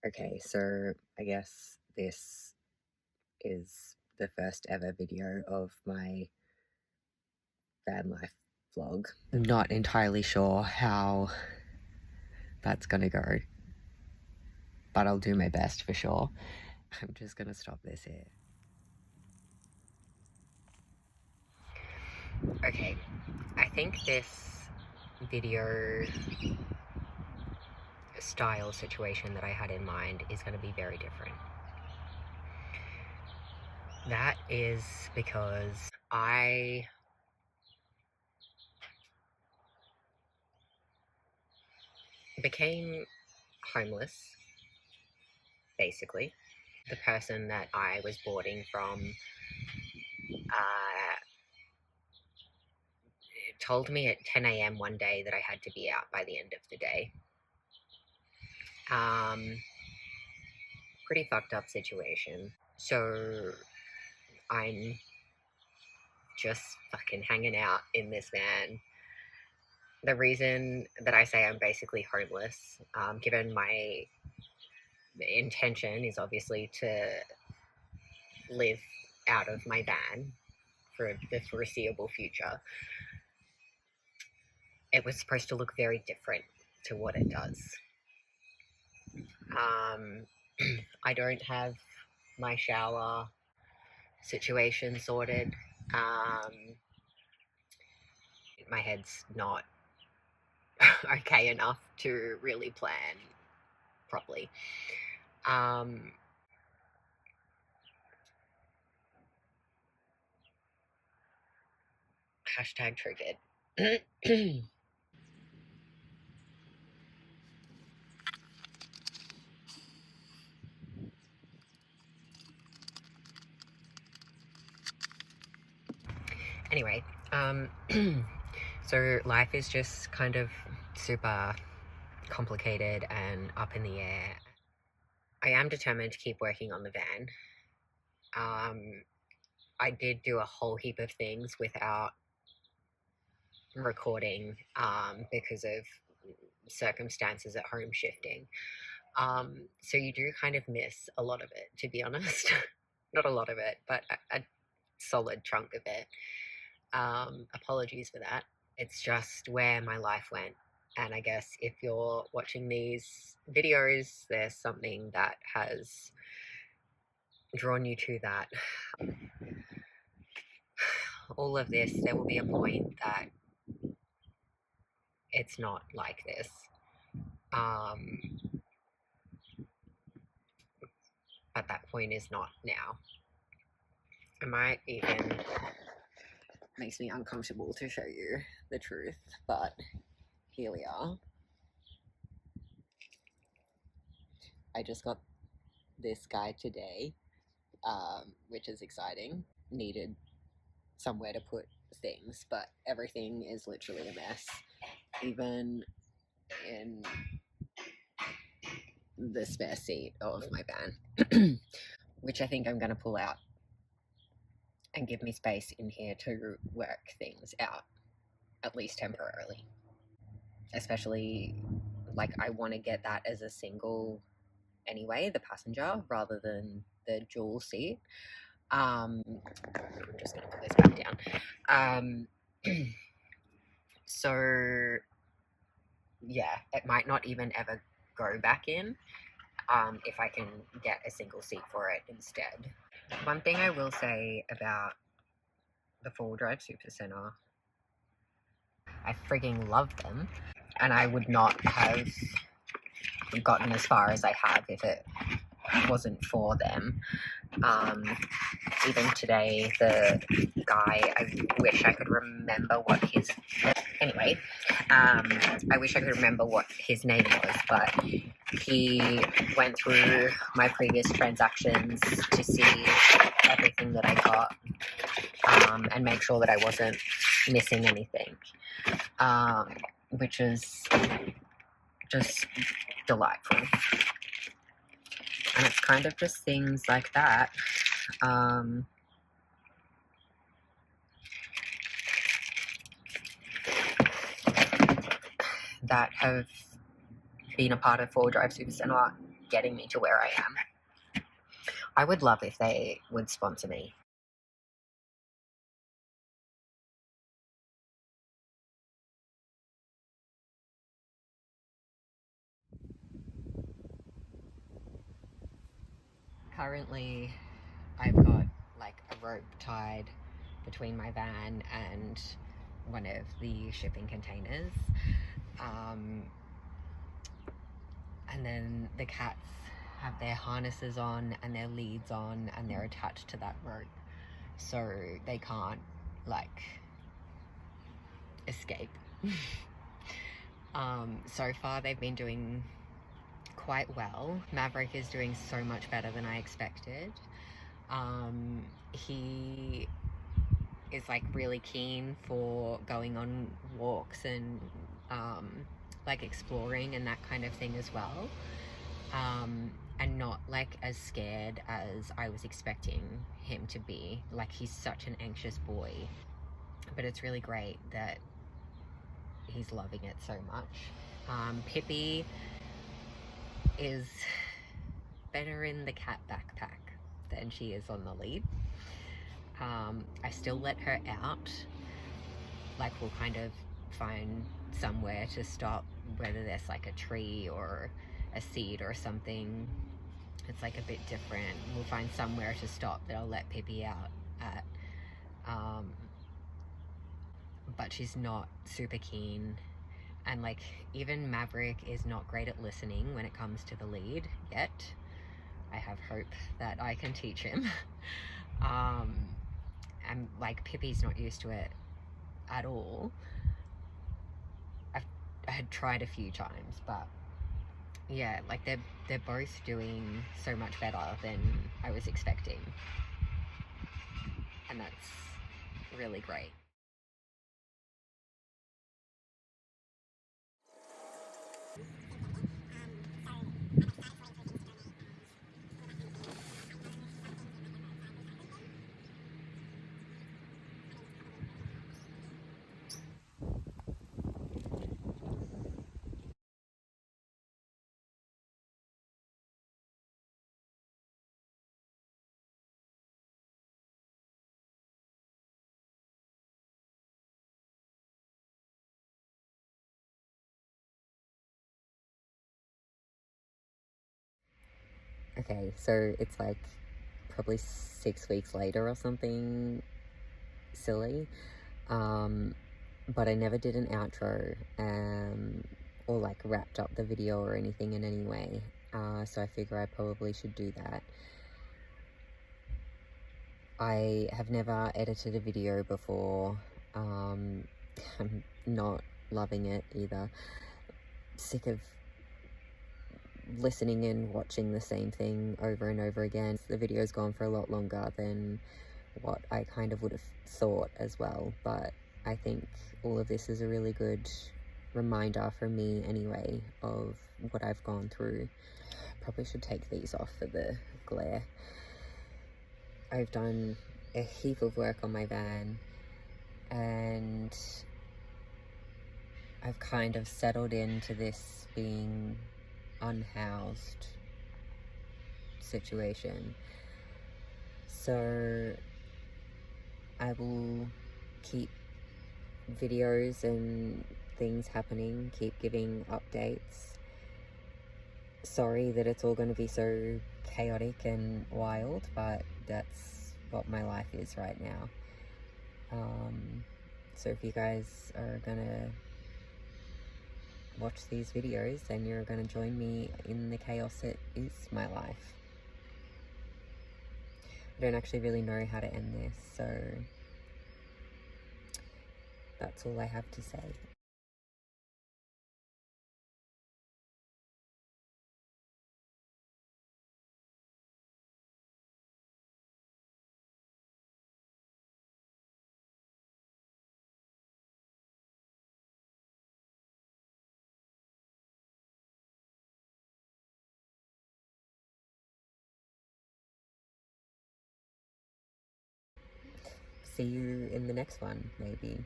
Okay, so I guess this is the first ever video of my van life vlog. I'm not entirely sure how that's gonna go, but I'll do my best for sure. I'm just gonna stop this here. Okay, I think this video style situation that I had in mind is going to be very different. That is because I became homeless, basically. The person that I was boarding from told me at 10 a.m. one day that I had to be out by the end of the day. Pretty fucked up situation. So I'm just fucking hanging out in this van. The reason that I say I'm basically homeless, given my intention is obviously to live out of my van for the foreseeable future, it was supposed to look very different to what it does. I don't have my shower situation sorted. My head's not okay enough to really plan properly. Hashtag triggered. Anyway, so life is just kind of super complicated and up in the air. I am determined to keep working on the van. I did do a whole heap of things without recording because of circumstances at home shifting. So you do kind of miss a lot of it, to be honest. Not a lot of it, but a solid chunk of it. Apologies for that. It's just where my life went. And I guess if you're watching these videos, there's something that has drawn you to that. All of this, there will be a point that it's not like this. But that point is not now. It might even makes me uncomfortable to show you the truth, but here we are. I just got this guy today, which is exciting. Needed somewhere to put things, but everything is literally a mess. Even in the spare seat of my van, which I think I'm going to pull out and give me space in here to work things out, at least temporarily. Especially, like, I want to get that as a single anyway, the passenger, rather than the dual seat. I'm just going to put this back down. So, yeah, it might not even ever go back in if I can get a single seat for it instead. One thing I will say about the 4-wheel-drive Supercenter, I frigging love them, and I would not have gotten as far as I have if it wasn't for them. Even today, the guy, I wish I could remember what his... Anyway, I wish I could remember what his name was, but he went through my previous transactions to see everything that I got, and make sure that I wasn't missing anything, which is just delightful. And it's kind of just things like that that have been a part of 4-wheel-drive Supercenter getting me to where I am. I would love if they would sponsor me. Currently, I've got like a rope tied between my van and one of the shipping containers. And then the cats have their harnesses on and their leads on and they're attached to that rope, so they can't like escape. So far they've been doing quite well. Maverick is doing so much better than I expected. He is like really keen for going on walks and like exploring and that kind of thing as well, and not like as scared as I was expecting him to be. Like, he's such an anxious boy, but it's really great that he's loving it so much. Pippi is better in the cat backpack than she is on the lead. I still let her out. Like, we'll kind of find somewhere to stop, whether there's like a tree or a seed or something. It's like a bit different. We'll find somewhere to stop that I'll let Pippi out at. But she's not super keen. And like, even Maverick is not great at listening when it comes to the lead yet. I have hope that I can teach him. And like, Pippi's not used to it at all. I had tried a few times, but yeah, like they're both doing so much better than I was expecting, and that's really great. Okay, so it's like probably 6 weeks later or something silly. But I never did an outro, or like wrapped up the video or anything in any way. So I figure I probably should do that. I have never edited a video before. I'm not loving it either. Sick of listening and watching the same thing over and over again. The video's gone for a lot longer than what I kind of would have thought as well, but I think all of this is a really good reminder for me anyway of what I've gone through. Probably should take these off for the glare. I've done a heap of work on my van and I've kind of settled into this being unhoused situation. So I will keep videos and things happening, keep giving updates. Sorry that it's all going to be so chaotic and wild, but that's what my life is right now. So if you guys are gonna watch these videos, then you're gonna join me in the chaos that is my life. I don't actually really know how to end this, so that's all I have to say. See you in the next one, maybe.